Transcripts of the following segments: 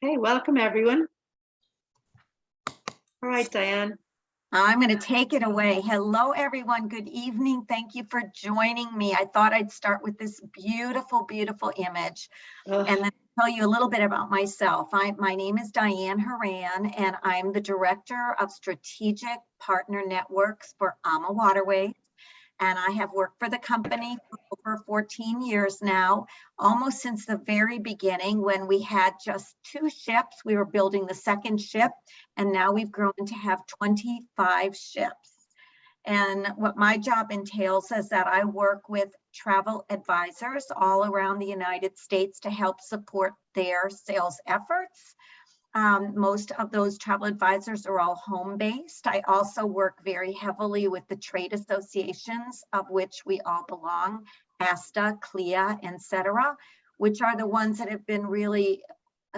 Okay, welcome everyone. All right, Diane. I'm going to take it away. Hello, everyone. Good evening. Thank you for joining me. I thought I'd start with this beautiful, beautiful image and then tell you a little bit about myself. My name is Diane Horan, and I'm the Director of Strategic Partner Networks for AMA Waterways. And I have worked for the company for over 14 years now, almost since the very beginning when we had just 2 ships. We were building the 2nd ship, and now we've grown to have 25 ships. And what my job entails is that I work with travel advisors all around the United States to help support their sales efforts. Most of those travel advisors are all home-based. I also work very heavily with the trade associations, of which we all belong, ASTA, CLIA, etc., which are the ones that have been really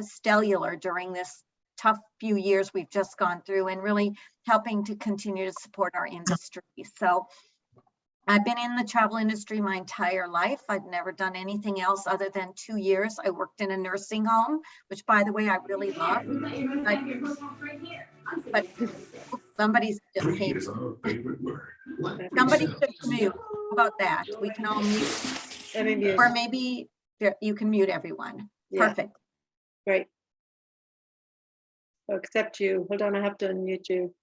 stellar during this tough few years we've just gone through, and really helping to continue to support our industry. So I've been in the travel industry my entire life. I've never done anything else other than 2 years. I worked in a nursing home, which, by the way, I really love. But somebody's just saying, somebody should mute. How about that? We can all mute. Or maybe you can mute everyone. Yeah. Perfect. Great. Oh, except you. Hold on, I have to unmute you.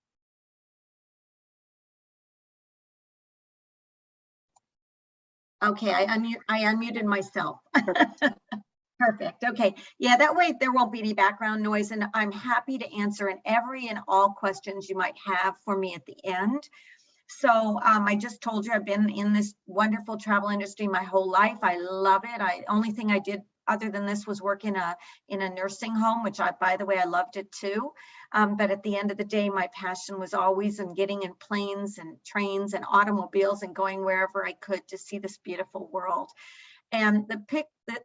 Okay, I unmuted myself. Perfect. Okay. Yeah, that way there won't be any background noise, and I'm happy to answer every and all questions you might have for me at the end. So I just told you I've been in this wonderful travel industry my whole life. I love it. Only thing I did other than this was work in a nursing home, which by the way, I loved it too. But at the end of the day, my passion was always in getting in planes and trains and automobiles and going wherever I could to see this beautiful world. And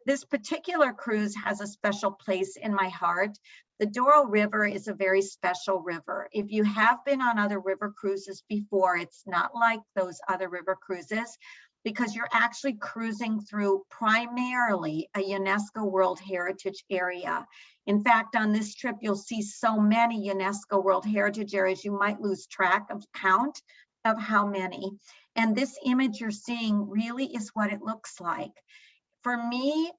this particular cruise has a special place in my heart. The Douro River is a very special river. If you have been on other river cruises before, it's not like those other river cruises, because you're actually cruising through primarily a UNESCO World Heritage area. In fact, on this trip, you'll see so many UNESCO World Heritage areas, you might lose track of count of how many. And this image you're seeing really is what it looks like. For me,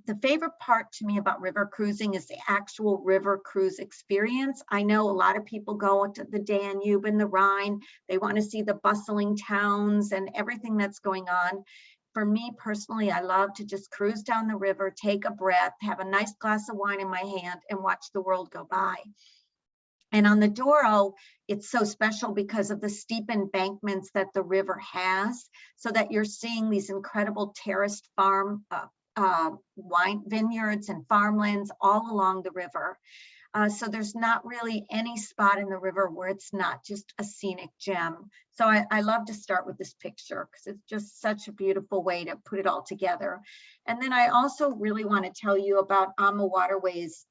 the favorite part to me about river cruising is the actual river cruise experience. I know a lot of people go to the Danube and the Rhine. They want to see the bustling towns and everything that's going on. For me personally, I love to just cruise down the river, take a breath, have a nice glass of wine in my hand, and watch the world go by. And on the Douro, it's so special because of the steep embankments that the river has, so that you're seeing these incredible terraced farm wine vineyards and farmlands all along the river. So there's not really any spot in the river where it's not just a scenic gem. So I love to start with this picture because it's just such a beautiful way to put it all together. And then I also really want to tell you about AMA Waterways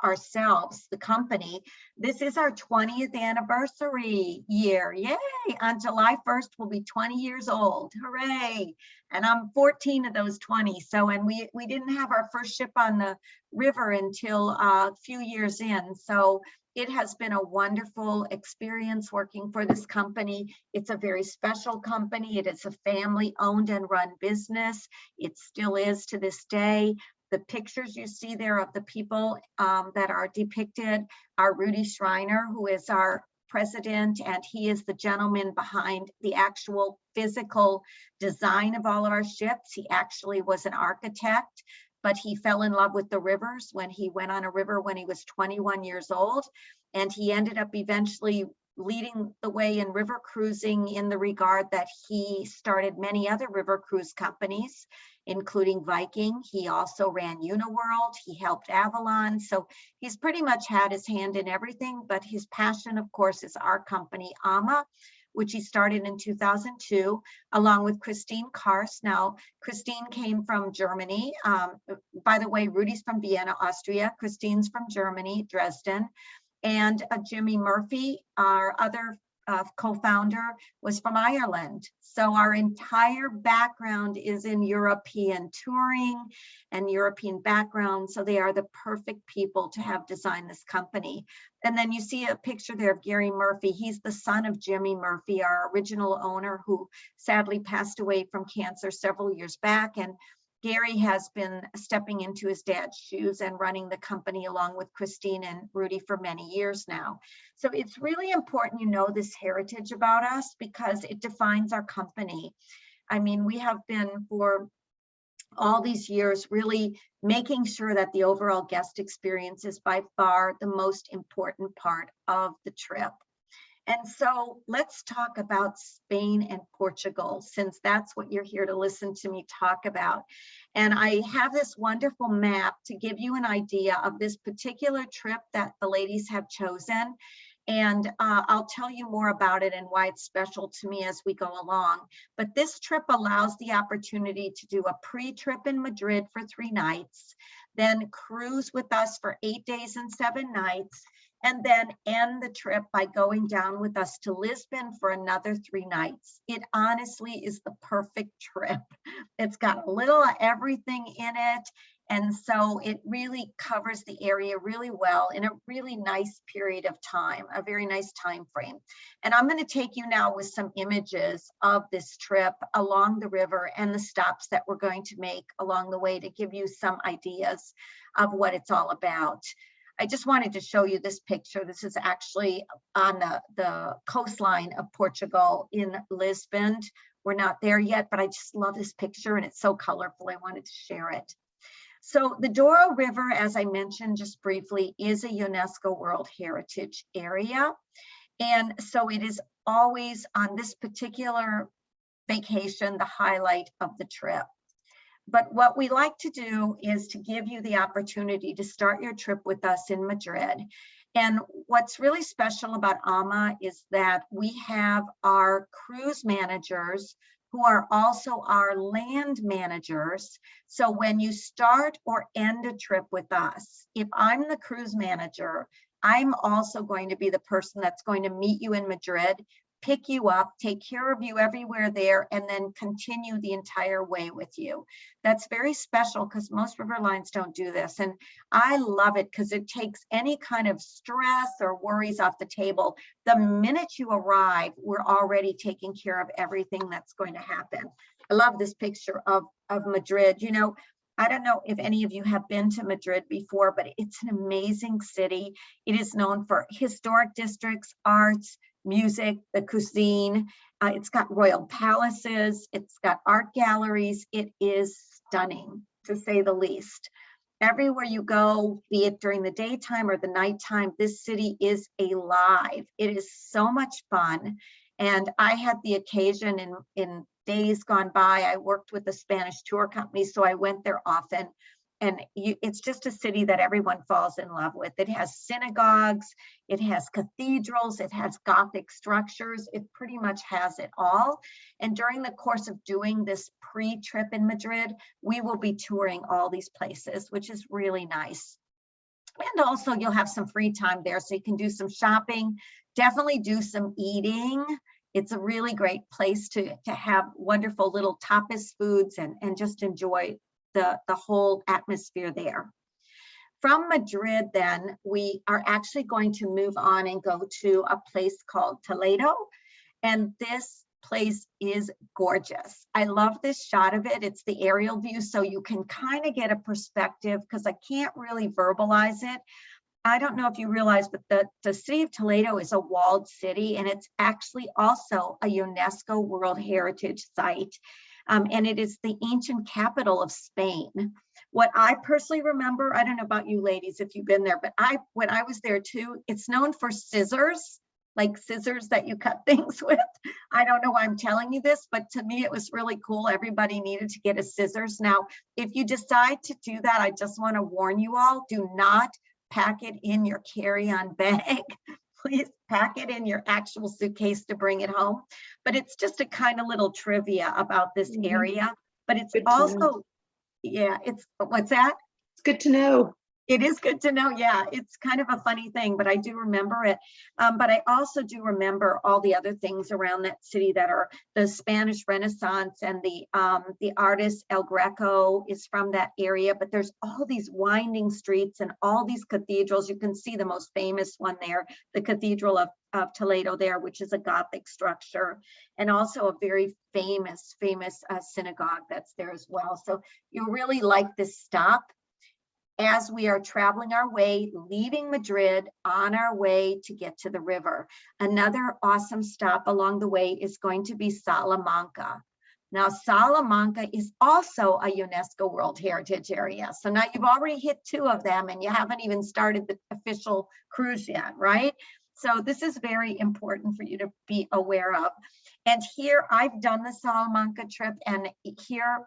ourselves, the company. This is our 20th anniversary year. Yay! On July 1st, we'll be 20 years old. Hooray! And I'm 14 of those 20. So, and we didn't have our first ship on the river until a few years in. So it has been a wonderful experience working for this company. It's a very special company. It is a family owned and run business. It still is to this day. The pictures you see there of the people that are depicted are Rudy Schreiner, who is our president, and he is the gentleman behind the actual physical design of all of our ships. He actually was an architect, but he fell in love with the rivers when he went on a river when he was 21 years old. And he ended up eventually leading the way in river cruising in the regard that he started many other river cruise companies, including Viking. He also ran Uniworld. He helped Avalon. So he's pretty much had his hand in everything, but his passion, of course, is our company, AMA, which he started in 2002, along with Christine Kars. Now, Christine came from Germany. By the way, Rudy's from Vienna, Austria. Christine's from Germany, Dresden. And Jimmy Murphy, our other co-founder, was from Ireland. So our entire background is in European touring and European background. So they are the perfect people to have designed this company. And then you see a picture there of Gary Murphy. He's the son of Jimmy Murphy, our original owner, who sadly passed away from cancer several years back. And Gary has been stepping into his dad's shoes and running the company along with Christine and Rudy for many years now. So it's really important you know this heritage about us because it defines our company. I mean, we have been for all these years really making sure that the overall guest experience is by far the most important part of the trip. And so let's talk about Spain and Portugal, since that's what you're here to listen to me talk about. And I have this wonderful map to give you an idea of this particular trip that the ladies have chosen. And I'll tell you more about it and why it's special to me as we go along. But this trip allows the opportunity to do a pre-trip in Madrid for 3 nights, then cruise with us for 8 days and 7 nights, and then end the trip by going down with us to Lisbon for another 3 nights. It honestly is the perfect trip. It's got a little of everything in it. And so it really covers the area really well in a really nice period of time, a very nice time frame. And I'm going to take you now with some images of this trip along the river and the stops that we're going to make along the way to give you some ideas of what it's all about. I just wanted to show you this picture. This is actually on the coastline of Portugal in Lisbon. We're not there yet, but I just love this picture and it's so colorful. I wanted to share it. So the Douro River, as I mentioned just briefly, is a UNESCO World Heritage Area. And so it is always on this particular vacation, the highlight of the trip. But what we like to do is to give you the opportunity to start your trip with us in Madrid. And what's really special about AMA is that we have our cruise managers who are also our land managers. So when you start or end a trip with us, if I'm the cruise manager, I'm also going to be the person that's going to meet you in Madrid, pick you up, take care of you everywhere there, and then continue the entire way with you. That's very special because most river lines don't do this. And I love it because it takes any kind of stress or worries off the table. The minute you arrive, we're already taking care of everything that's going to happen. I love this picture of Madrid. You know, I don't know if any of you have been to Madrid before, but it's an amazing city. It is known for historic districts, arts, music, the cuisine. It's got royal palaces. It's got art galleries. It is stunning, to say the least. Everywhere you go, be it during the daytime or the nighttime, this city is alive. It is so much fun. And I had the occasion in days gone by, I worked with a Spanish tour company, so I went there often. And it's just a city that everyone falls in love with. It has synagogues, it has cathedrals, it has Gothic structures. It pretty much has it all. And during the course of doing this pre-trip in Madrid, we will be touring all these places, which is really nice. And also you'll have some free time there, so you can do some shopping, definitely do some eating. It's a really great place to have wonderful little tapas foods and just enjoy the whole atmosphere there. From Madrid, then, we are actually going to move on and go to a place called Toledo. And this place is gorgeous. I love this shot of it. It's the aerial view, so you can kind of get a perspective because I can't really verbalize it. I don't know if you realize, but the city of Toledo is a walled city, and it's actually also a UNESCO World Heritage Site. And it is the ancient capital of Spain. What I personally remember, I don't know about you ladies if you've been there, but when I was there too, it's known for scissors, like scissors that you cut things with. I don't know why I'm telling you this, but to me, it was really cool. Everybody needed to get a scissors. Now, if you decide to do that, I just want to warn you all, do not pack it in your carry-on bag. Please pack it in your actual suitcase to bring it home. But it's just a kind of little trivia about this area. But it's also, yeah, it's, what's that? It's good to know. It is good to know. Yeah, it's kind of a funny thing, but I do remember it. But I also do remember all the other things around that city that are the Spanish Renaissance, and the artist El Greco is from that area. But there's all these winding streets and all these cathedrals. You can see the most famous one there, the Cathedral of Toledo there, which is a Gothic structure, and also a very famous synagogue that's there as well. So you'll really like this stop as we are traveling our way, leaving Madrid on our way to get to the river. Another awesome stop along the way is going to be Salamanca. Now, Salamanca is also a UNESCO World Heritage Area. So now you've already hit 2 of them, and you haven't even started the official cruise yet, right? So this is very important for you to be aware of. And here I've done the Salamanca trip, and here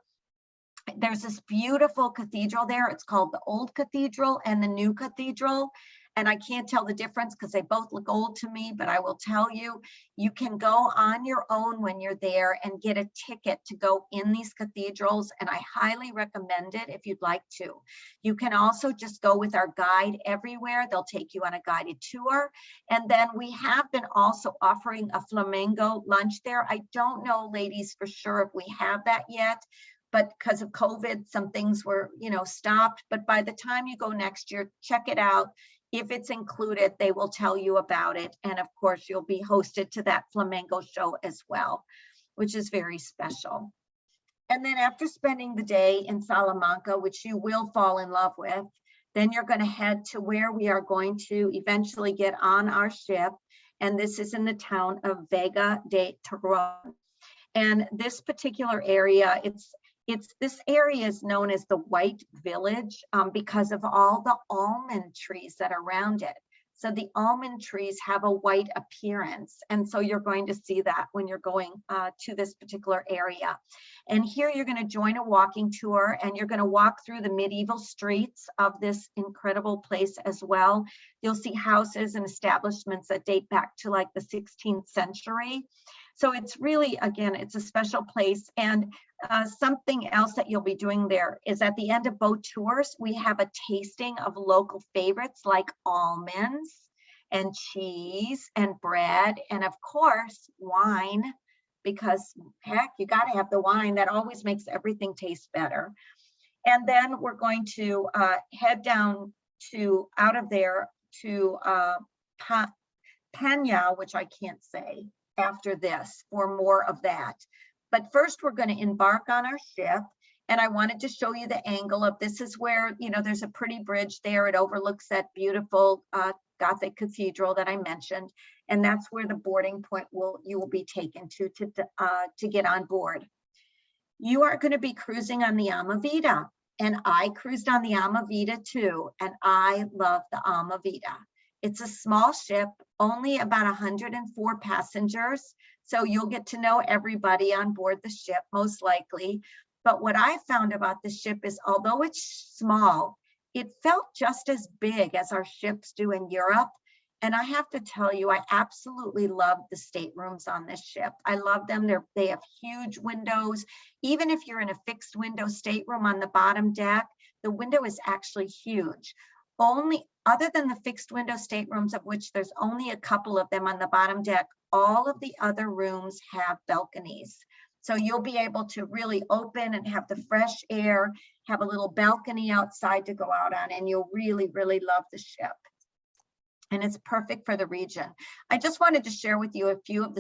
there's this beautiful cathedral there. It's called the Old Cathedral and the New Cathedral. And I can't tell the difference because they both look old to me, but I will tell you, you can go on your own when you're there and get a ticket to go in these cathedrals. And I highly recommend it if you'd like to. You can also just go with our guide everywhere. They'll take you on a guided tour. And then we have been also offering a flamenco lunch there. I don't know, ladies, for sure if we have that yet, but because of COVID, some things were, stopped. But by the time you go next year, check it out. If it's included, they will tell you about it. And of course, you'll be hosted to that flamenco show as well, which is very special. And then after spending the day in Salamanca, which you will fall in love with, then you're going to head to where we are going to eventually get on our ship. And this is in the town of Vega de Teruel. And this particular area, this area is known as the White Village because of all the almond trees that are around it. So the almond trees have a white appearance. And so you're going to see that when you're going to this particular area. And here you're going to join a walking tour, and you're going to walk through the medieval streets of this incredible place as well. You'll see houses and establishments that date back to like the 16th century. So it's really, again, it's a special place. And something else that you'll be doing there is at the end of boat tours, we have a tasting of local favorites like almonds and cheese and bread, and of course, wine, because heck, you got to have the wine. That always makes everything taste better. And then we're going to head down to out of there to Pena, which I can't say, after this for more of that. But first, we're going to embark on our ship. And I wanted to show you the angle of this is where, there's a pretty bridge there. It overlooks that beautiful Gothic cathedral that I mentioned. And that's where the boarding point you will be taken to get on board. You are going to be cruising on the AMA Vida. And I cruised on the AMA Vida too. And I love the AMA Vida. It's a small ship, only about 104 passengers. So you'll get to know everybody on board the ship, most likely. But what I found about the ship is, although it's small, it felt just as big as our ships do in Europe. And I have to tell you, I absolutely love the staterooms on this ship. I love them. They have huge windows. Even if you're in a fixed window stateroom on the bottom deck, the window is actually huge. Other than the fixed window staterooms, of which there's only a couple of them on the bottom deck, all of the other rooms have balconies. So you'll be able to really open and have the fresh air, have a little balcony outside to go out on, and you'll really, really love the ship. And it's perfect for the region. I just wanted to share with you a few of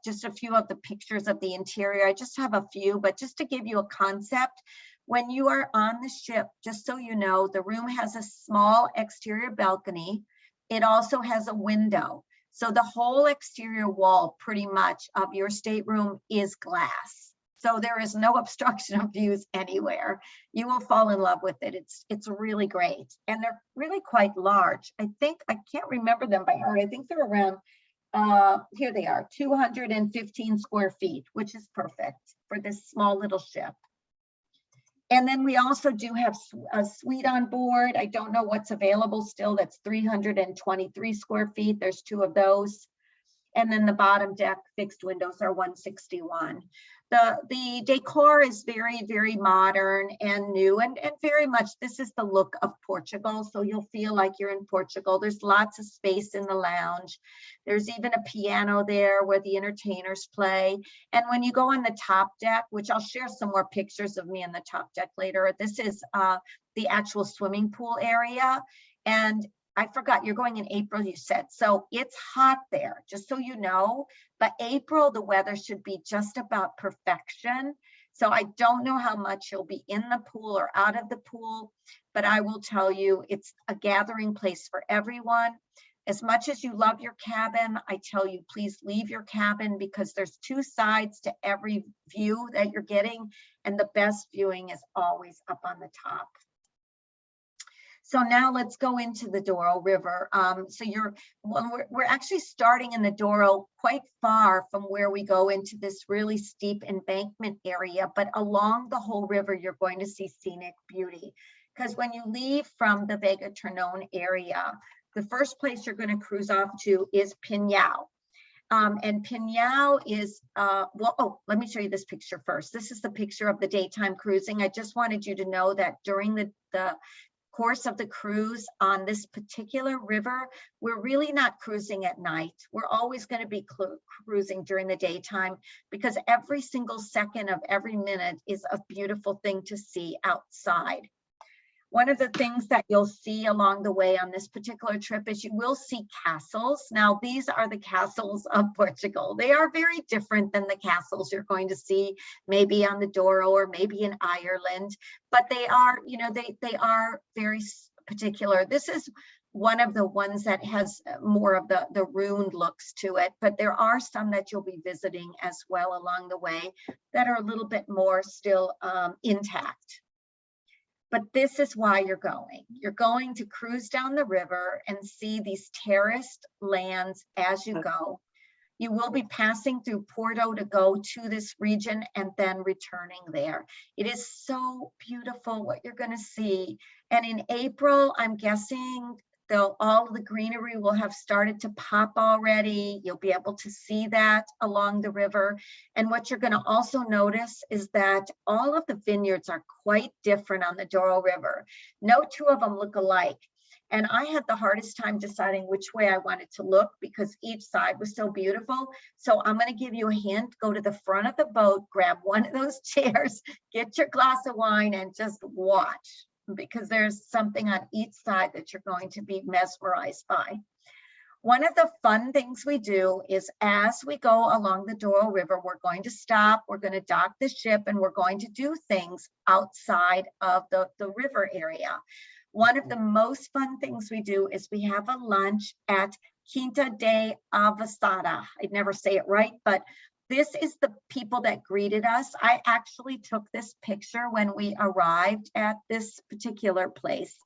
just a few of the pictures of the interior. I just have a few, but just to give you a concept, when you are on the ship, just so you know, the room has a small exterior balcony. It also has a window. So the whole exterior wall, pretty much, of your stateroom is glass. So there is no obstruction of views anywhere. You will fall in love with it. It's really great. And they're really quite large. I can't remember them by heart. I think they're around, here they are, 215 square feet, which is perfect for this small little ship. And then we also do have a suite on board. I don't know what's available still. That's 323 square feet. There's 2 of those. And then the bottom deck fixed windows are 161. The decor is very, very modern and new, and very much this is the look of Portugal. So you'll feel like you're in Portugal. There's lots of space in the lounge. There's even a piano there where the entertainers play. And when you go on the top deck, which I'll share some more pictures of me on the top deck later, this is the actual swimming pool area. And I forgot, you're going in April, you said. So it's hot there, just so you know. But April, the weather should be just about perfection. So I don't know how much you'll be in the pool or out of the pool, but I will tell you, it's a gathering place for everyone. As much as you love your cabin, I tell you, please leave your cabin, because there's two sides to every view that you're getting, and the best viewing is always up on the top. So now let's go into the Douro River. We're actually starting in the Douro quite far from where we go into this really steep embankment area, but along the whole river, you're going to see scenic beauty. Because when you leave from the Vega Tornone area, the first place you're going to cruise off to is Pinhão. And Pinhão is, let me show you this picture first. This is the picture of the daytime cruising. I just wanted you to know that during the course of the cruise on this particular river, we're really not cruising at night. We're always going to be cruising during the daytime, because every single second of every minute is a beautiful thing to see outside. One of the things that you'll see along the way on this particular trip is you will see castles. Now, these are the castles of Portugal. They are very different than the castles you're going to see maybe on the Douro or maybe in Ireland, but they are, you know, they are very particular. This is one of the ones that has more of the ruined looks to it, but there are some that you'll be visiting as well along the way that are a little bit more still intact. But this is why you're going. You're going to cruise down the river and see these terraced lands as you go. You will be passing through Porto to go to this region and then returning there. It is so beautiful what you're going to see. And in April, I'm guessing all the greenery will have started to pop already. You'll be able to see that along the river. And what you're going to also notice is that all of the vineyards are quite different on the Douro River. No two of them look alike. And I had the hardest time deciding which way I wanted to look, because each side was so beautiful. So I'm going to give you a hint. Go to the front of the boat, grab one of those chairs, get your glass of wine, and just watch, because there's something on each side that you're going to be mesmerized by. One of the fun things we do is, as we go along the Douro River, we're going to stop, we're going to dock the ship, and we're going to do things outside of the river area. One of the most fun things we do is we have a lunch at Quinta de Avasada. I'd never say it right, but this is the people that greeted us. I actually took this picture when we arrived at this particular place.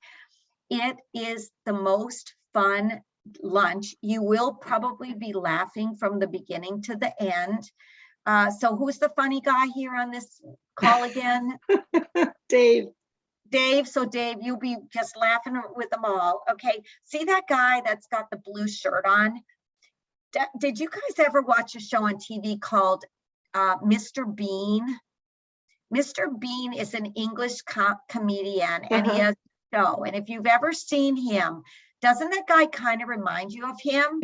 It is the most fun lunch. You will probably be laughing from the beginning to the end. So who's the funny guy here on this call again? Dave. Dave. So Dave, you'll be just laughing with them all. Okay. See that guy that's got the blue shirt on? Did you guys ever watch a show on TV called Mr. Bean? Mr. Bean is an English comedian, and he has a show. And if you've ever seen him, doesn't that guy kind of remind you of him?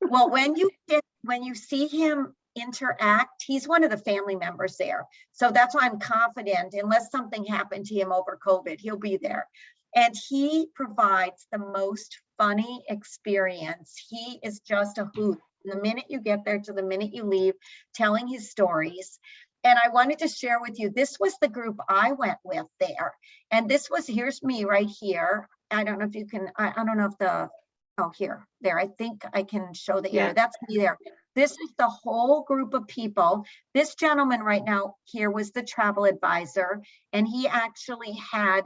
Well, when you see him interact, he's one of the family members there. So that's why I'm confident, unless something happened to him over COVID, he'll be there. And he provides the most funny experience. He is just a hoot. From the minute you get there to the minute you leave, telling his stories. And I wanted to share with you, this was the group I went with there. And this was, here's me right here. I don't know if you can, I don't know if there, I think I can show the area. That's me there. This is the whole group of people. This gentleman right now here was the travel advisor, and he actually had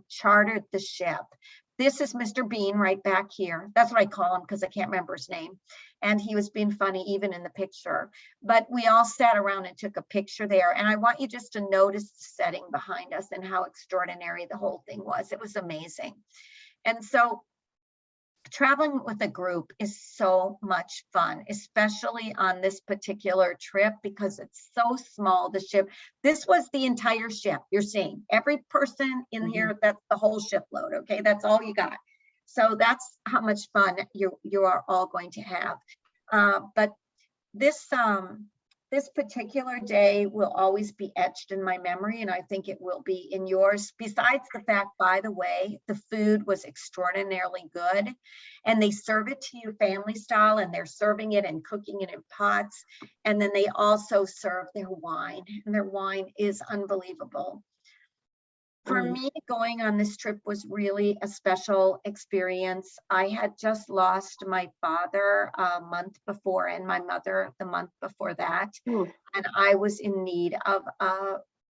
chartered the ship. This is Mr. Bean right back here. That's what I call him because I can't remember his name. And he was being funny even in the picture. But we all sat around and took a picture there. And I want you just to notice the setting behind us and how extraordinary the whole thing was. It was amazing. And so traveling with a group is so much fun, especially on this particular trip because it's so small, the ship. This was the entire ship you're seeing. Every person in here, that's the whole shipload, okay? That's all you got. So that's how much fun you are all going to have. But this particular day will always be etched in my memory, and I think it will be in yours. Besides the fact, by the way, the food was extraordinarily good, and they serve it to you family style, and they're serving it and cooking it in pots. And then they also serve their wine, and their wine is unbelievable. For me, going on this trip was really a special experience. I had just lost my father a month before and my mother the month before that. And I was in need of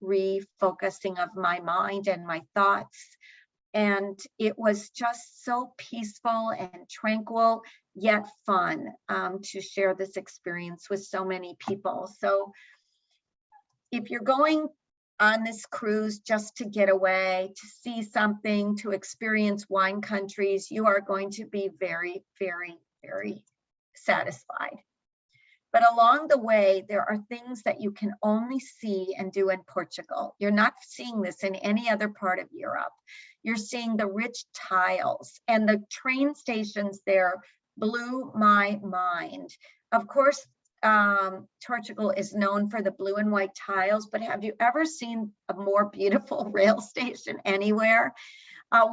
refocusing of my mind and my thoughts. And it was just so peaceful and tranquil, yet fun to share this experience with so many people. So if you're going on this cruise just to get away, to see something, to experience wine countries, you are going to be very, very, very satisfied. But along the way, there are things that you can only see and do in Portugal. You're not seeing this in any other part of Europe. You're seeing the rich tiles, and the train stations there blew my mind. Of course, Portugal is known for the blue and white tiles, but have you ever seen a more beautiful rail station anywhere?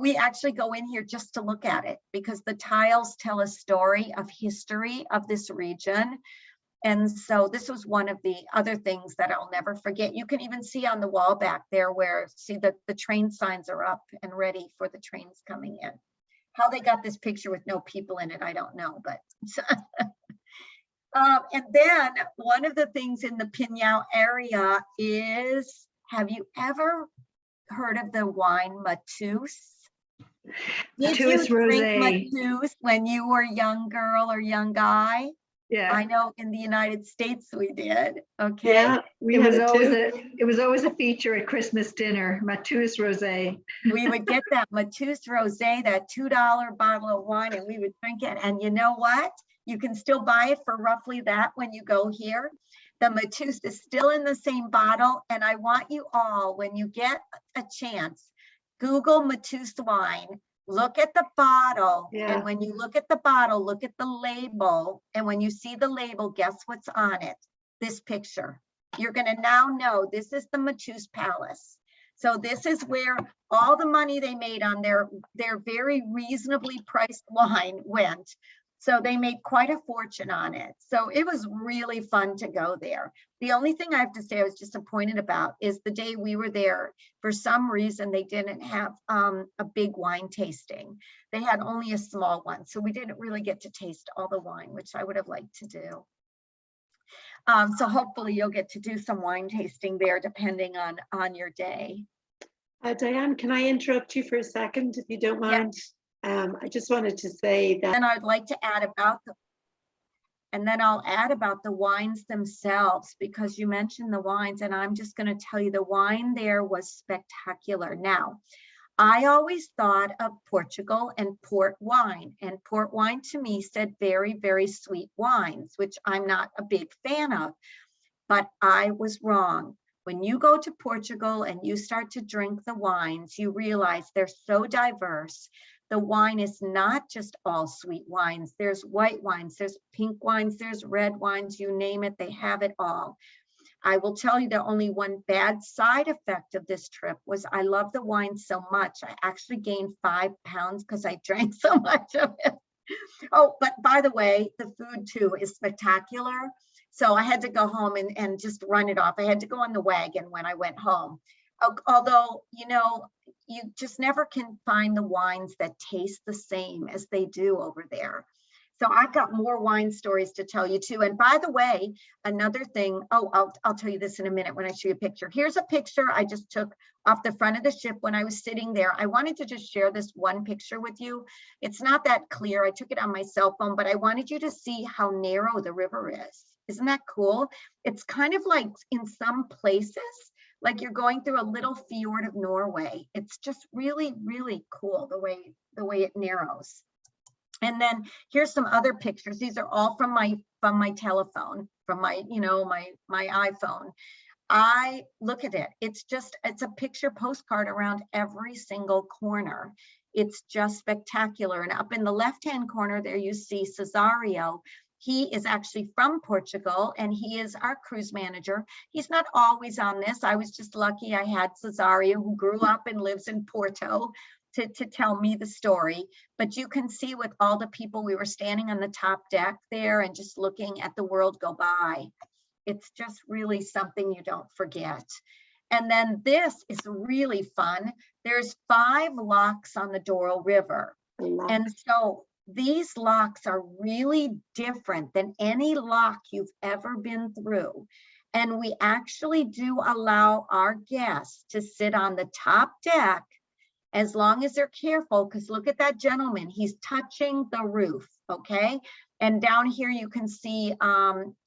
We actually go in here just to look at it because the tiles tell a story of history of this region. And so this was one of the other things that I'll never forget. You can even see on the wall back there where, see that the train signs are up and ready for the trains coming in. How they got this picture with no people in it, I don't know, but and then one of the things in the Pinhão area is, have you ever heard of the wine Mateus? Did you drink Mateus when you were a young girl or young guy? Yeah. I know in the United States we did. Okay. Yeah, it was always a feature at Christmas dinner, Mateus Rosé. We would get that Mateus Rosé, that $2 bottle of wine, and we would drink it. And you know what? You can still buy it for roughly that when you go here. The Mateus is still in the same bottle. And I want you all, when you get a chance, Google Mateus wine, look at the bottle. Yeah. And when you look at the bottle, look at the label. And when you see the label, guess what's on it? This picture. You're going to now know this is the Mateus Palace. So this is where all the money they made on their very reasonably priced wine went. So they made quite a fortune on it. So it was really fun to go there. The only thing I have to say I was disappointed about is the day we were there, for some reason, they didn't have a big wine tasting. They had only a small one. So we didn't really get to taste all the wine, which I would have liked to do. So hopefully you'll get to do some wine tasting there depending on your day. Diane, can I interrupt you for a second, if you don't mind? Yeah. I just wanted to say that. And I'd like to add about I'll add about the wines themselves, because you mentioned the wines, and I'm just going to tell you the wine there was spectacular. Now, I always thought of Portugal and port wine, and port wine to me said very, very sweet wines, which I'm not a big fan of, but I was wrong. When you go to Portugal and you start to drink the wines, you realize they're so diverse. The wine is not just all sweet wines. There's white wines, there's pink wines, there's red wines, you name it, they have it all. I will tell you the only one bad side effect of this trip was I love the wine so much. I actually gained 5 pounds because I drank so much of it. Oh, but by the way, the food too is spectacular. So I had to go home and just run it off. I had to go on the wagon when I went home. Although, you know, you just never can find the wines that taste the same as they do over there. So I've got more wine stories to tell you too. And by the way, another thing, I'll tell you this in a minute when I show you a picture. Here's a picture I just took off the front of the ship when I was sitting there. I wanted to just share this one picture with you. It's not that clear. I took it on my cell phone, but I wanted you to see how narrow the river is. Isn't that cool? It's kind of like in some places, like you're going through a little fjord of Norway. It's just really, really cool the way it narrows. And then here's some other pictures. These are all from my telephone, from my, you know, my iPhone. I look at it. It's a picture postcard around every single corner. It's just spectacular. And up in the left-hand corner there, you see Cesario. He is actually from Portugal, and he is our cruise manager. He's not always on this. I was just lucky I had Cesario, who grew up and lives in Porto, to tell me the story. But you can see with all the people, we were standing on the top deck there and just looking at the world go by. It's just really something you don't forget. And then this is really fun. There's 5 locks on the Douro River. And so these locks are really different than any lock you've ever been through. And we actually do allow our guests to sit on the top deck as long as they're careful, because look at that gentleman, he's touching the roof, okay? And down here you can see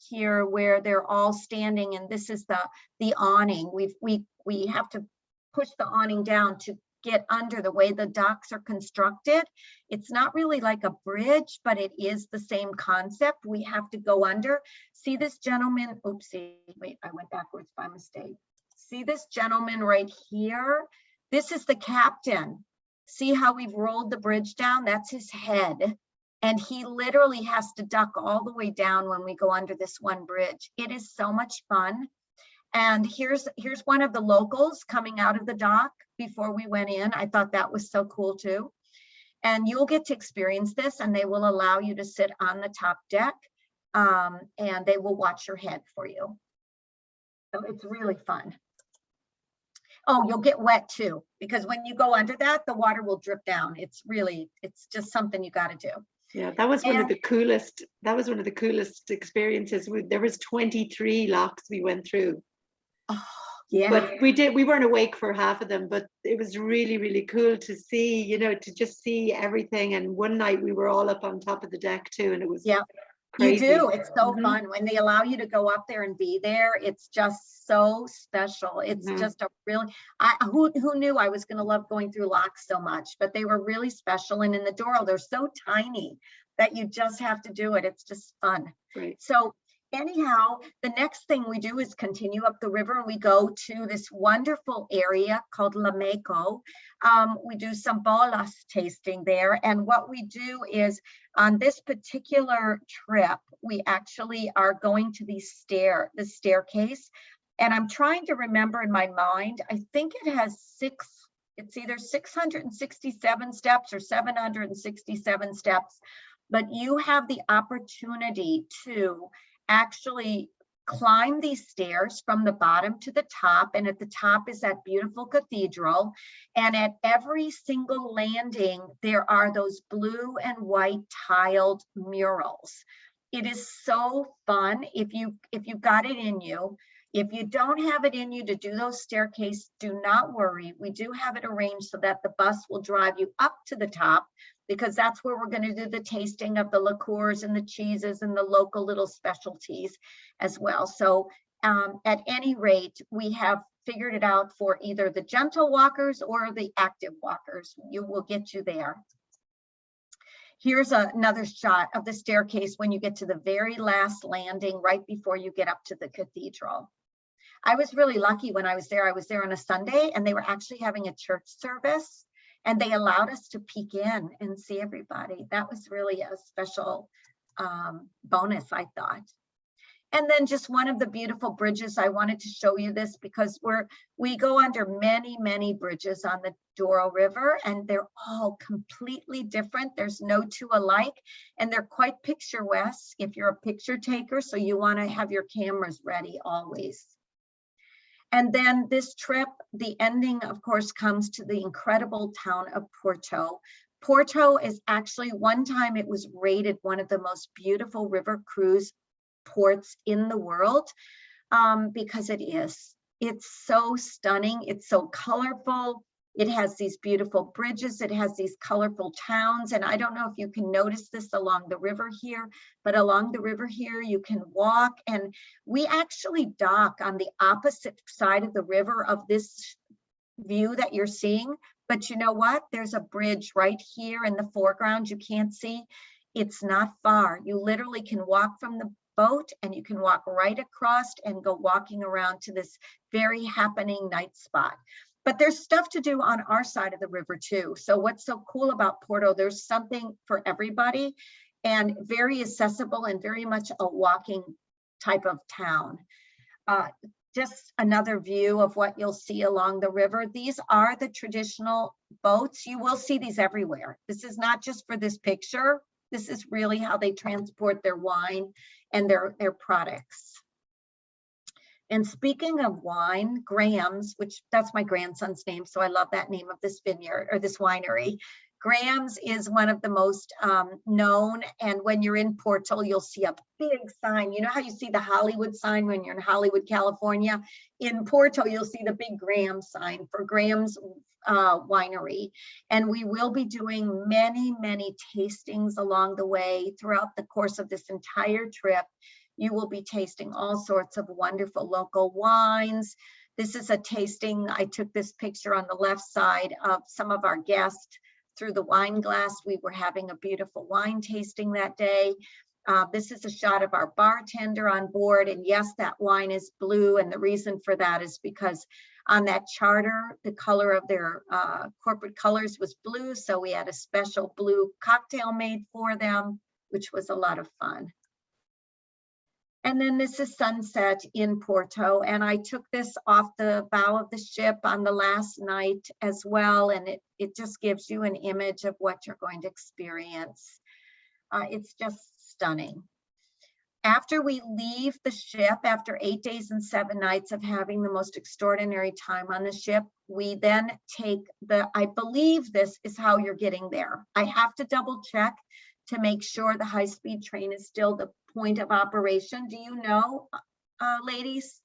here where they're all standing, and this is the awning. We have to push the awning down to get under. The way the docks are constructed, it's not really like a bridge, but it is the same concept. We have to go under. See this gentleman, oopsie, wait, I went backwards by mistake. See this gentleman right here? This is the captain. See how we've rolled the bridge down? That's his head. And he literally has to duck all the way down when we go under this one bridge. It is so much fun. And here's one of the locals coming out of the dock before we went in. I thought that was so cool too. And you'll get to experience this, and they will allow you to sit on the top deck, and they will watch your head for you. So it's really fun. Oh, you'll get wet too, because when you go under that, the water will drip down. It's just something you got to do. Yeah, that was one of the coolest. That was one of the coolest experiences. There was 23 locks we went through. Oh, yeah. But we weren't awake for half of them, but it was really, really cool to see, you know, to just see everything. And one night we were all up on top of the deck too, and it was crazy. You do. It's so fun when they allow you to go up there and be there. It's just so special. It's just a really, who knew I was going to love going through locks so much, but they were really special. And in the Douro, they're so tiny that you just have to do it. It's just fun. Right. So anyhow, the next thing we do is continue up the river, and we go to this wonderful area called Lameco. We do some Bolas tasting there. And what we do is, on this particular trip, we actually are going to the staircase. And I'm trying to remember in my mind, I think it has it's either 667 steps or 767 steps, but you have the opportunity to actually climb these stairs from the bottom to the top, and at the top is that beautiful cathedral. And at every single landing, there are those blue and white tiled murals. It is so fun if you've got it in you. If you don't have it in you to do those staircases, do not worry. We do have it arranged so that the bus will drive you up to the top, because that's where we're going to do the tasting of the liqueurs and the cheeses and the local little specialties as well. So at any rate, we have figured it out for either the gentle walkers or the active walkers. You will get you there. Here's another shot of the staircase when you get to the very last landing, right before you get up to the cathedral. I was really lucky when I was there. I was there on a Sunday, and they were actually having a church service, and they allowed us to peek in and see everybody. That was really a special bonus, I thought. And then just one of the beautiful bridges, I wanted to show you this because we go under many, many bridges on the Douro River, and they're all completely different. There's no two alike, and they're quite picturesque if you're a picture taker, so you want to have your cameras ready always. And then this trip, the ending, of course, comes to the incredible town of Porto. Porto is actually, one time it was rated one of the most beautiful river cruise ports in the world, because it is. It's so stunning. It's so colorful. It has these beautiful bridges. It has these colorful towns. And I don't know if you can notice this along the river here, but along the river here, you can walk. And we actually dock on the opposite side of the river of this view that you're seeing, but you know what? There's a bridge right here in the foreground you can't see. It's not far. You literally can walk from the boat and you can walk right across and go walking around to this very happening night spot. But there's stuff to do on our side of the river too. So what's so cool about Porto, there's something for everybody and very accessible and very much a walking type of town. Just another view of what you'll see along the river. These are the traditional boats. You will see these everywhere. This is not just for this picture. This is really how they transport their wine and their products. And speaking of wine, Graham's, which that's my grandson's name, so I love that name of this vineyard or this winery. Graham's is one of the most known, and when you're in Porto, you'll see a big sign. You know how you see the Hollywood sign when you're in Hollywood, California? In Porto, you'll see the big Graham sign for Graham's winery. And we will be doing many, many tastings along the way throughout the course of this entire trip. You will be tasting all sorts of wonderful local wines. This is a tasting. I took this picture on the left side of some of our guests through the wine glass. We were having a beautiful wine tasting that day. This is a shot of our bartender on board. And yes, that wine is blue. And the reason for that is because on that charter, the color of their corporate colors was blue. So we had a special blue cocktail made for them, which was a lot of fun. And then this is sunset in Porto. And I took this off the bow of the ship on the last night as well. And it just gives you an image of what you're going to experience. It's just stunning. After we leave the ship, after 8 days and 7 nights of having the most extraordinary time on the ship, we then take I believe this is how you're getting there. I have to double check to make sure the high-speed train is still the point of operation. Do you know, ladies,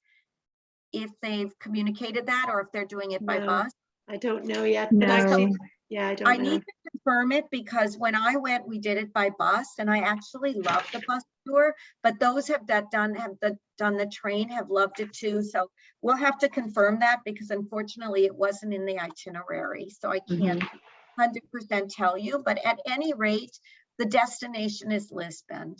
if they've communicated that or if they're doing it by bus? I don't know yet. No. But actually, yeah, I don't know. I need to confirm it because when I went, we did it by bus, and I actually loved the bus tour. But those have done the train have loved it too. So we'll have to confirm that because unfortunately it wasn't in the itinerary, so I can't 100% tell you. But at any rate, the destination is Lisbon.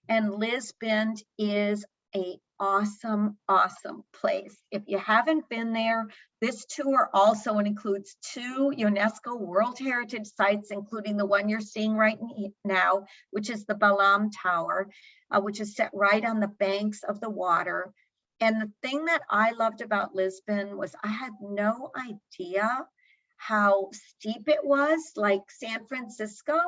And Lisbon is an awesome, awesome place. If you haven't been there, this tour also includes 2 UNESCO World Heritage Sites, including the one you're seeing right now, which is the Balam Tower, which is set right on the banks of the water. And the thing that I loved about Lisbon was I had no idea how steep it was, like San Francisco.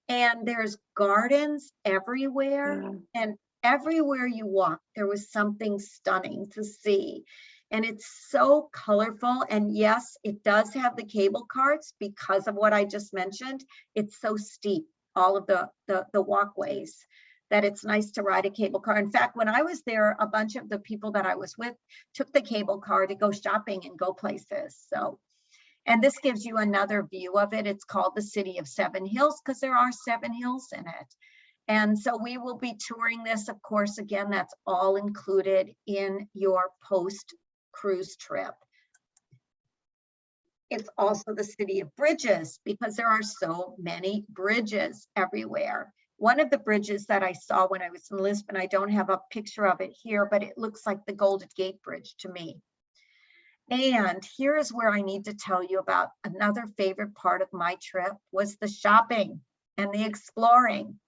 And there's gardens everywhere, and everywhere you walk, there was something stunning to see. And it's so colorful. And yes, it does have the cable cars because of what I just mentioned. It's so steep, all of the walkways, that it's nice to ride a cable car. In fact, when I was there, a bunch of the people that I was with took the cable car to go shopping and go places. So. And this gives you another view of it. It's called the City of 7 Hills because there are 7 hills in it. And so we will be touring this, of course, again, that's all included in your post-cruise trip. It's also the city of bridges because there are so many bridges everywhere. One of the bridges that I saw when I was in Lisbon, I don't have a picture of it here, but it looks like the Golden Gate Bridge to me. And here is where I need to tell you about another favorite part of my trip was the shopping and the exploring.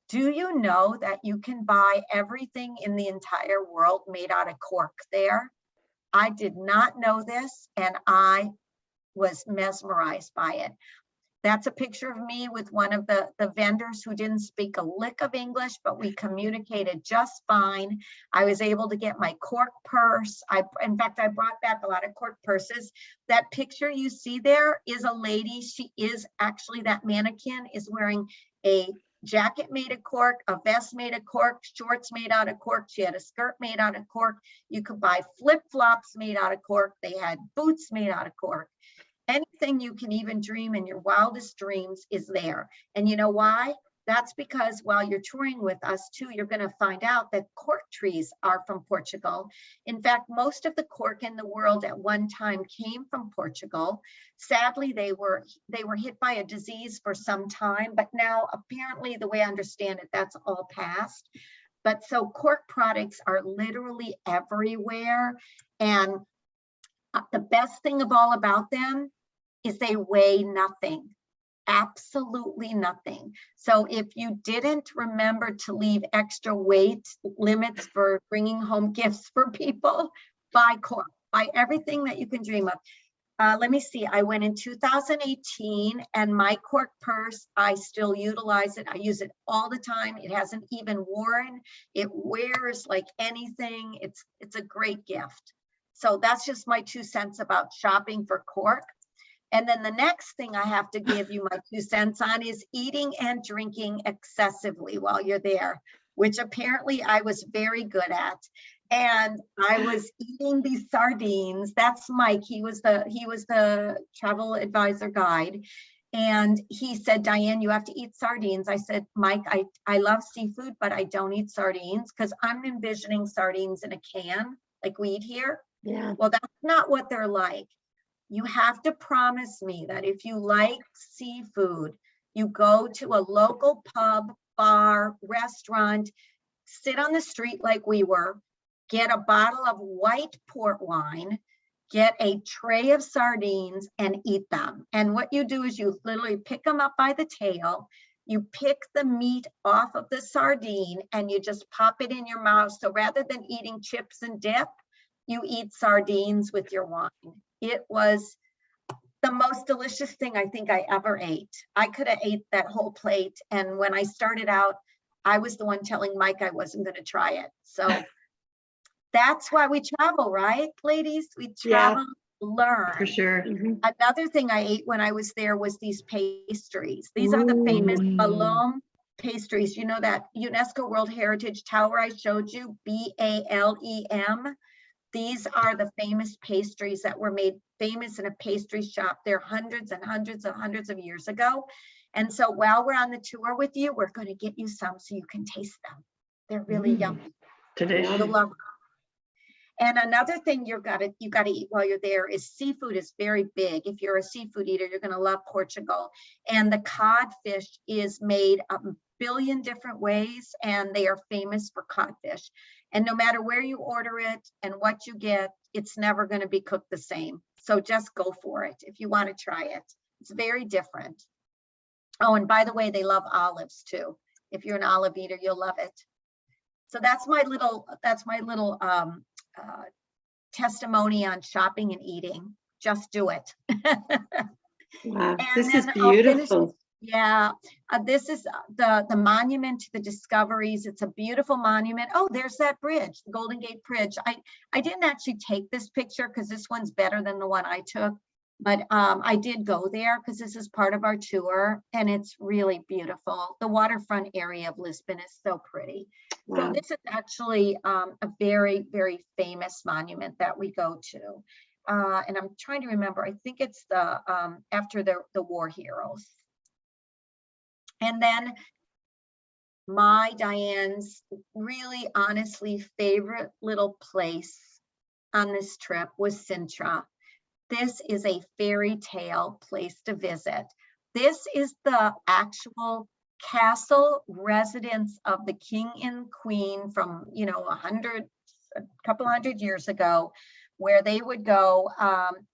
Do you know that you can buy everything in the entire world made out of cork there? I did not know this, and I was mesmerized by it. That's a picture of me with one of the vendors who didn't speak a lick of English, but we communicated just fine. I was able to get my cork purse. In fact, I brought back a lot of cork purses. That picture you see there is a lady. She is actually, that mannequin is wearing a jacket made of cork, a vest made of cork, shorts made out of cork. She had a skirt made out of cork. You could buy flip-flops made out of cork. They had boots made out of cork. Anything you can even dream in your wildest dreams is there. And you know why? That's because while you're touring with us too, you're going to find out that cork trees are from Portugal. In fact, most of the cork in the world at one time came from Portugal. Sadly, they were hit by a disease for some time, but now apparently, the way I understand it, that's all past. But so cork products are literally everywhere. And the best thing of all about them is they weigh nothing. Absolutely nothing. So if you didn't remember to leave extra weight limits for bringing home gifts for people, buy cork, buy everything that you can dream of. Let me see, I went in 2018 and my cork purse, I still utilize it. I use it all the time. It hasn't even worn. It wears like anything. It's a great gift. So that's just my 2 cents about shopping for cork. And then the next thing I have to give you my 2 cents on is eating and drinking excessively while you're there, which apparently I was very good at. And I was eating these sardines. That's Mike. He was the travel advisor guide. And he said, Diane, you have to eat sardines. I said, Mike, I love seafood, but I don't eat sardines because I'm envisioning sardines in a can like we eat here. Yeah. Well, that's not what they're like. You have to promise me that if you like seafood, you go to a local pub, bar, restaurant, sit on the street like we were, get a bottle of white port wine, get a tray of sardines and eat them. And what you do is you literally pick them up by the tail, you pick the meat off of the sardine and you just pop it in your mouth. So rather than eating chips and dip, you eat sardines with your wine. It was the most delicious thing I think I ever ate. I could have ate that whole plate. And when I started out, I was the one telling Mike I wasn't going to try it. So that's why we travel, right, ladies? We travel, learn. For sure. Another thing I ate when I was there was these pastries. These are the famous Balom pastries. You know that UNESCO World Heritage Tower I showed you, BALEM? These are the famous pastries that were made famous in a pastry shop. They're hundreds and hundreds of years ago. And so while we're on the tour with you, we're going to get you some so you can taste them. They're really yummy. You'll love them. And another thing you gotta eat while you're there is seafood is very big. If you're a seafood eater, you're gonna love Portugal. And the codfish is made a billion different ways, and they are famous for codfish. And no matter where you order it and what you get, it's never gonna be cooked the same. So just go for it if you wanna try it. It's very different. Oh, and by the way, they love olives too. If you're an olive eater, you'll love it. So that's my little testimony on shopping and eating. Just do it. Wow, this is beautiful. This is the monument to the discoveries. It's a beautiful monument. Oh, there's that bridge, the Golden Gate Bridge. I didn't actually take this picture because this one's better than the one I took, but I did go there because this is part of our tour and it's really beautiful. The waterfront area of Lisbon is so pretty. Wow. So this is actually a very, very famous monument that we go to. And I'm trying to remember, I think it's the after the war heroes. And then my Diane's really honestly favorite little place on this trip was Sintra. This is a fairy tale place to visit. This is the actual castle residence of the king and queen from, you know, a couple hundred years ago, where they would go.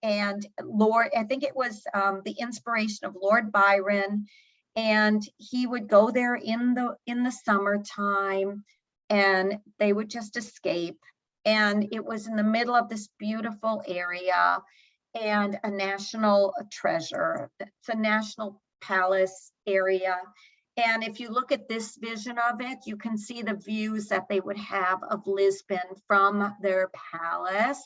And I think it was the inspiration of Lord Byron, and he would go there in the summertime, and they would just escape. And it was in the middle of this beautiful area and a national treasure. It's a national palace area. And if you look at this vision of it, you can see the views that they would have of Lisbon from their palace.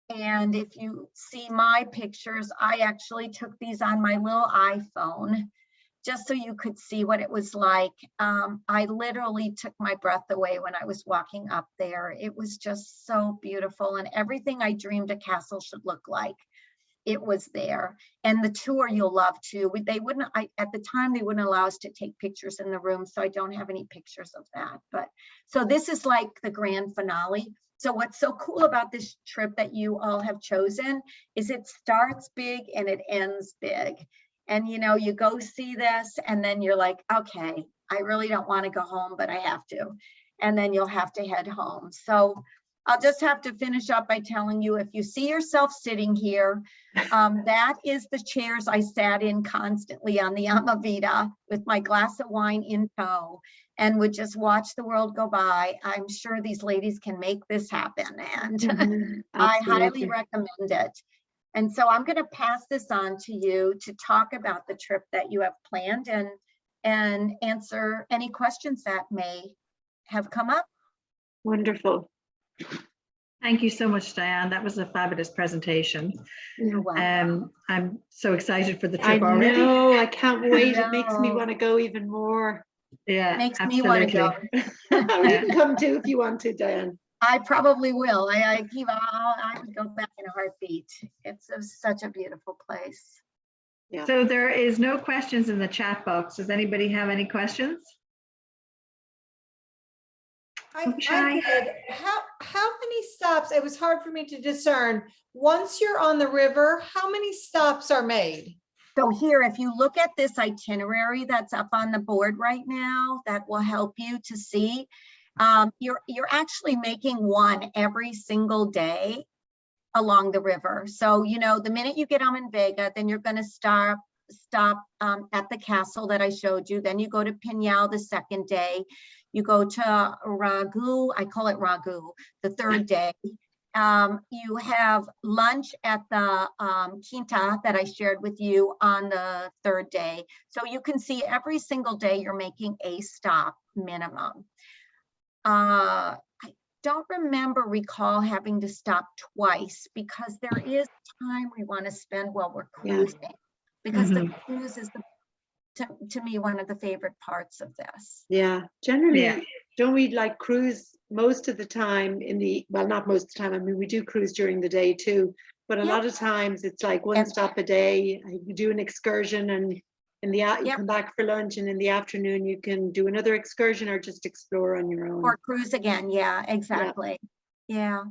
And if you see my pictures, I actually took these on my little iPhone, just so you could see what it was like. I literally took my breath away when I was walking up there. It was just so beautiful and everything I dreamed a castle should look like. it was there. And the tour you'll love too. They wouldn't, at the time, they wouldn't allow us to take pictures in the room, so I don't have any pictures of that. But so this is like the grand finale. So what's so cool about this trip that you all have chosen is it starts big and it ends big. And you know, you go see this and then you're like, okay, I really don't want to go home, but I have to. And then you'll have to head home. So I'll just have to finish up by telling you, if you see yourself sitting here, that is the chairs I sat in constantly on the AMA with my glass of wine in tow and would just watch the world go by. I'm sure these ladies can make this happen, and I highly recommend it. And so I'm going to pass this on to you to talk about the trip that you have planned and answer any questions that may have come up. Wonderful. Thank you so much, Diane. That was a fabulous presentation. You're welcome. I'm so excited for the trip already. I know, I can't wait. It makes me want to go even more. Yeah, it makes absolutely. me want to go. You can come too if you want to, Diane. I probably will. I would go back in a heartbeat. It's such a beautiful place. Yeah. So there is no questions in the chat box. Does anybody have any questions? I did. How many stops? It was hard for me to discern. Once you're on the river, how many stops are made? So here, if you look at this itinerary that's up on the board right now, that will help you to see. You're actually making one every single day along the river. So, you know, the minute you get on Vega, then you're going to stop at the castle that I showed you. Then you go to Pinhal the second day. You go to Ragu, I call it Ragu, the third day. You have lunch at the Quinta that I shared with you on the third day. So you can see every single day you're making a stop minimum. I don't recall having to stop twice because there is time we want to spend while we're cruising. Because the cruise is to me one of the favorite parts of this. Yeah, generally, don't we like cruise most of the time well, not most of the time, I mean, we do cruise during the day too, but a lot of times it's like one stop a day. You do an excursion and you come back for lunch, and in the afternoon you can do another excursion or just explore on your own. Or cruise again, yeah, exactly. Yeah.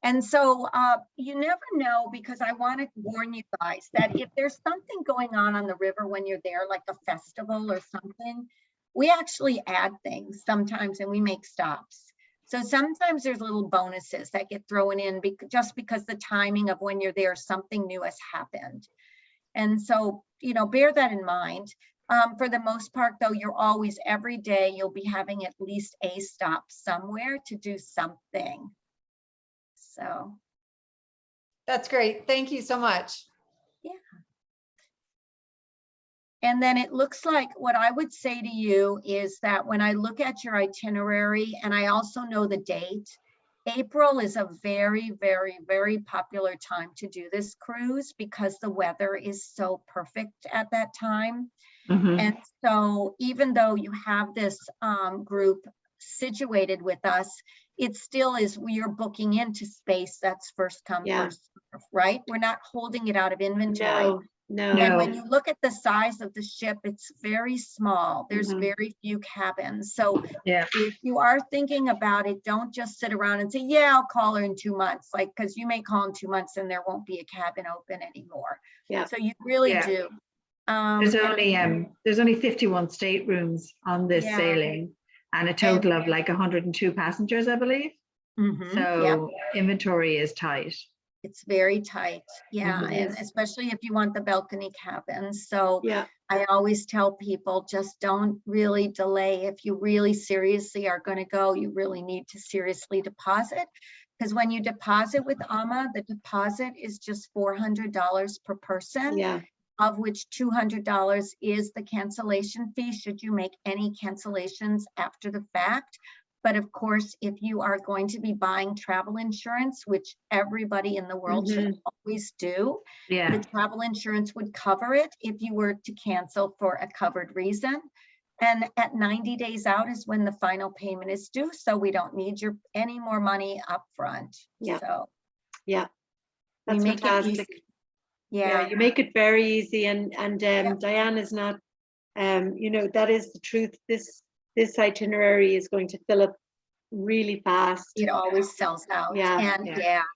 And so you never know, because I want to warn you guys that if there's something going on the river when you're there, like a festival or something, we actually add things sometimes and we make stops. So sometimes there's little bonuses that get thrown in just because the timing of when you're there, something new has happened. And so, you know, bear that in mind. For the most part, though, you're always, every day, you'll be having at least a stop somewhere to do something. So that's great. Thank you so much. Yeah. And then it looks like what I would say to you is that when I look at your itinerary, and I also know the date, April is a very, very, very popular time to do this cruise because the weather is so perfect at that time. And so even though you have this group situated with us, it still is, you're booking into space that's first come, first serve, right? We're not holding it out of inventory. No. And when you look at the size of the ship, it's very small. There's very few cabins. So if you are thinking about it, don't just sit around and say, yeah, I'll call her in 2 months. Like, because you may call in 2 months and there won't be a cabin open anymore. So you really do. There's only 51 staterooms on this sailing, and a total of like 102 passengers, I believe. So inventory is tight. It's very tight. And especially if you want the balcony cabins. So I always tell people, just don't really delay. If you really seriously are going to go, you really need to seriously deposit. Because when you deposit with AMA, the deposit is just $400 per person. Of which $200 is the cancellation fee should you make any cancellations after the fact. But of course, if you are going to be buying travel insurance, which everybody in the world should always do, the travel insurance would cover it if you were to cancel for a covered reason. And at 90 days out is when the final payment is due. So we don't need any more money up front. So that's we make fantastic. it easy. Yeah. You make it very easy, and Diane is not, you know, that is the truth. This itinerary is going to fill up really fast. It always sells out. Yeah, And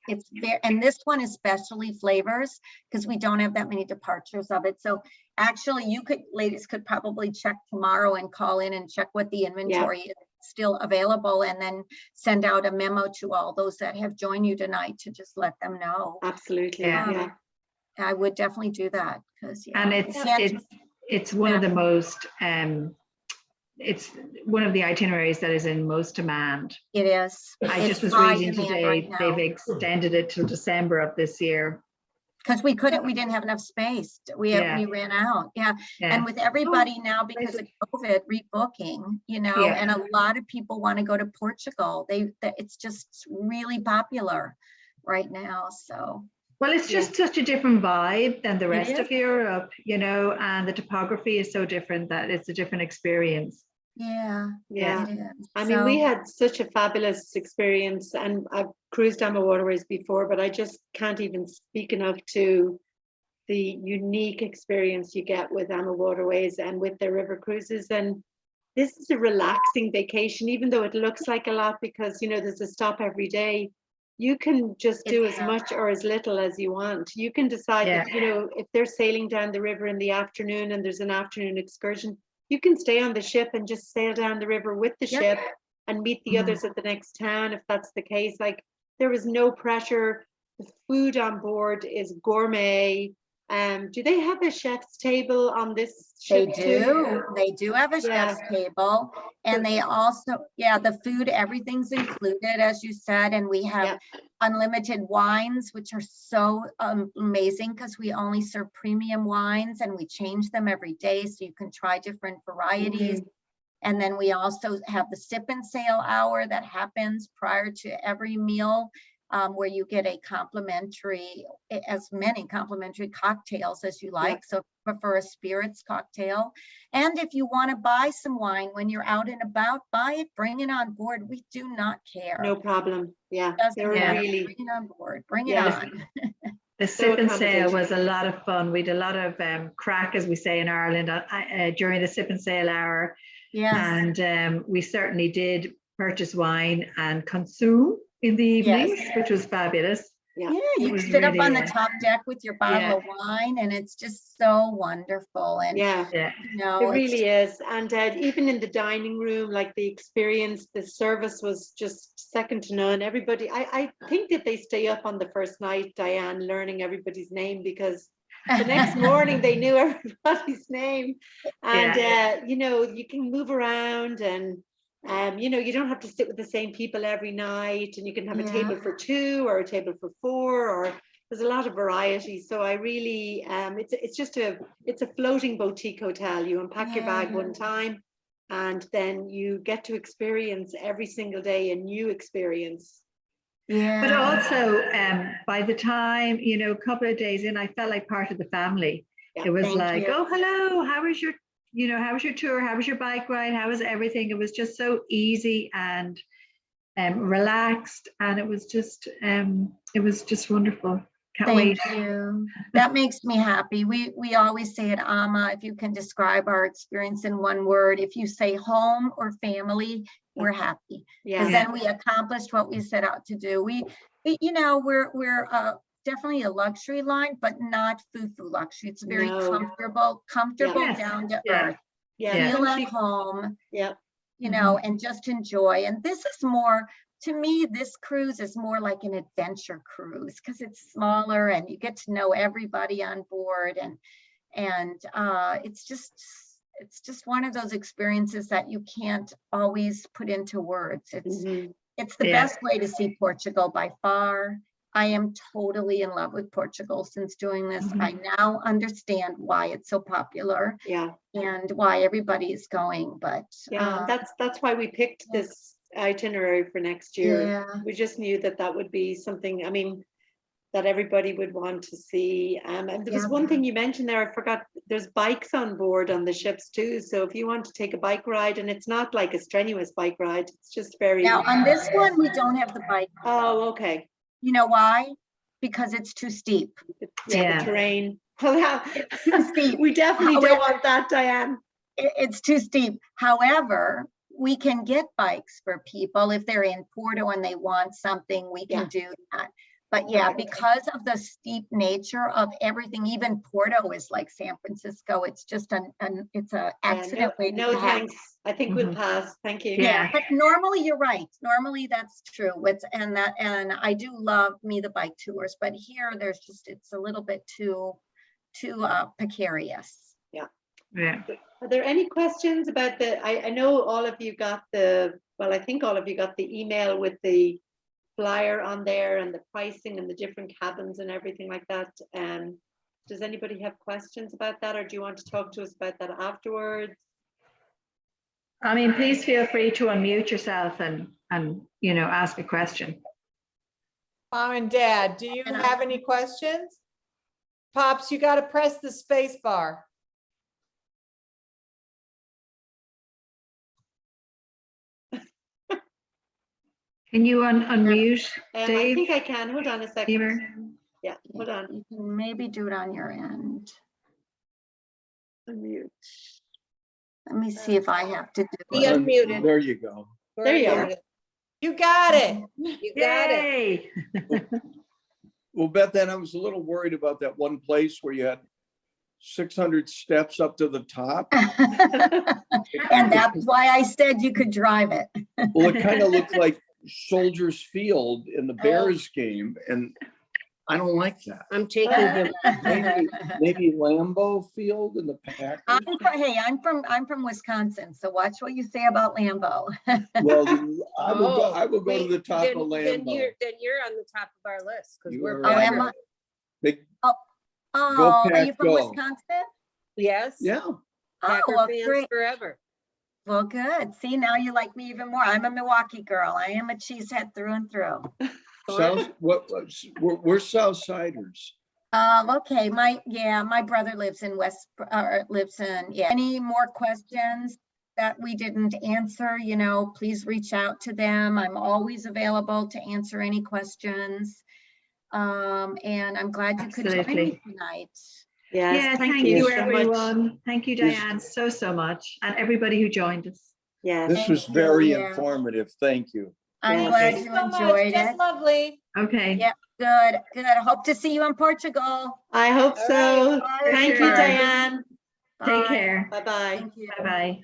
it's there. And this one especially flavors, because we don't have that many departures of it. So actually ladies could probably check tomorrow and call in and check what the inventory is still available, and then send out a memo to all those that have joined you tonight to just let them know. Absolutely. Yeah. I would definitely do that, because And it's one of the most it's one of the itineraries that is in most demand. It is. I just was reading today, they've extended it till December of this year. Because we didn't have enough space. We ran out. Yeah. And with everybody now, because of COVID, rebooking, you know, and a lot of people want to go to Portugal. It's just really popular right now. So. Well, it's just such a different vibe than the rest of Europe, you know, and the topography is so different that it's a different experience. Yeah. I mean, we had such a fabulous experience, and I've cruised AMA Waterways before, but I just can't even speak enough to the unique experience you get with AMA Waterways and with their river cruises. And this is a relaxing vacation, even though it looks like a lot, because, you know, there's a stop every day. You can just do as much or as little as you want. You can decide that, you know, if they're sailing down the river in the afternoon and there's an afternoon excursion, you can stay on the ship and just sail down the river with the ship and meet the others at the next town, if that's the case. Like, there is no pressure. The food on board is gourmet. Do they have a chef's table on this ship too? They do have a chef's table, and they also, the food, everything's included, as you said, and we have unlimited wines, which are so amazing, because we only serve premium wines and we change them every day, so you can try different varieties. And then we also have the sip and sail hour that happens prior to every meal, where you get as many complimentary cocktails as you like. So if you prefer a spirits cocktail. And if you want to buy some wine when you're out and about, buy it, bring it on board. We do not care. No problem. Yeah. Bring it on board, bring it on. The sip and sail was a lot of fun. We did a lot of crack, as we say in Ireland, during the sip and sail hour. And we certainly did purchase wine and consume in the evenings, which was fabulous. You can sit up on the top deck with your bottle of wine, and it's just so wonderful. And you know, it really is. And even in the dining room, like, the experience, the service was just second to none. Everybody, I think that they stay up on the first night, Diane, learning everybody's name, because the next morning they knew everybody's name. And you know, you can move around, and you know, you don't have to sit with the same people every night, and you can have a table for 2 or a table for 4, or there's a lot of variety. So I really, it's a floating boutique hotel. You unpack your bag one time, and then you get to experience every single day a new experience. But also, by the time, you know, a couple of days in, I felt like part of the family. It was like, oh, hello, how was your tour? How was your bike ride? How was everything? It was just so easy and relaxed, and it was just wonderful. Can't wait. Thank you. That makes me happy. We always say at AMA, if you can describe our experience in one word, if you say home or family, we're happy, because then we accomplished what we set out to do. We you know, we're definitely a luxury line, but not foo-foo luxury. It's very comfortable down to earth. Feel at home. You know, and just enjoy. And this is more, to me, this cruise is more like an adventure cruise, because it's smaller and you get to know everybody on board, and it's just one of those experiences that you can't always put into words. It's the best way to see Portugal by far. I am totally in love with Portugal since doing this. I now understand why it's so popular, and why everybody is going. But that's why we picked this itinerary for next year. We just knew that would be something, I mean, that everybody would want to see. And there was one thing you mentioned there, I forgot, there's bikes on board on the ships too. So if you want to take a bike ride, and it's not like a strenuous bike ride, it's just very... Now on this one, we don't have the bike. Oh, okay. You know why? because it's too steep. Yeah, the terrain. Well, yeah, too steep. we definitely don't want that, Diane. It's too steep. However, we can get bikes for people if they're in Porto and they want something, we can do that. But yeah, Okay. because of the steep nature of everything, even Porto is like San Francisco. It's just it's a accident waiting No to happen. thanks. I think we'll pass. Thank you. Yeah. But normally you're right. Normally that's true. And I do love the bike tours, but here there's just, it's a little bit too precarious. Yeah. Are there any questions about I know all of you got I think all of you got the email with the flyer on there and the pricing and the different cabins and everything like that. Does anybody have questions about that, or do you want to talk to us about that afterwards? I mean, please feel free to unmute yourself and ask a question. Mom and Dad, do you have any questions? Pops, you got to press the space bar. Can you unmute, I Dave? think I can. Hold on a second. Emer? Yeah, hold on. You can maybe do it on your end. Unmute. Let me see if I have to do Be it. unmuted. There you go. There you are. You got it. You got it. Yay! Well, Beth, then I was a little worried about that one place where you had 600 steps up to the top. And that's why I said you could drive it. Well, it kind of looked like Soldiers Field in the Bears game, and I don't like that. I'm taking him. Maybe Lambeau Field in the Packers. I'm from Wisconsin, so watch what you say about Lambeau. Well, I will go to the top then, of then Lambeau. you're on the top of our list because You we're are Oh, right. am I? Big, Oh, are you Pack, from go. Wisconsin? yes. yeah. Packer Oh, well, fans great. forever. Well, good. See, now you like me even more. I'm a Milwaukee girl. I am a cheesehead through and through. We're Southsiders. Okay. My brother lives in Any more questions that we didn't answer, please reach out to them. I'm always available to answer any questions. And I'm glad you could join Absolutely. me tonight. Yes, Yeah, thank you, everyone. Thank you, Diane, so much. And everybody who joined us. Yes. This was very Yeah. informative. Thank you. I'm Yeah, glad Thank you you so much. enjoyed Just it. lovely. Okay. Yeah, good. I hope to see you in Portugal. I hope All so. right. Thank you, Sure. Diane. Take Bye. care. Bye-bye. Thank you. Bye-bye.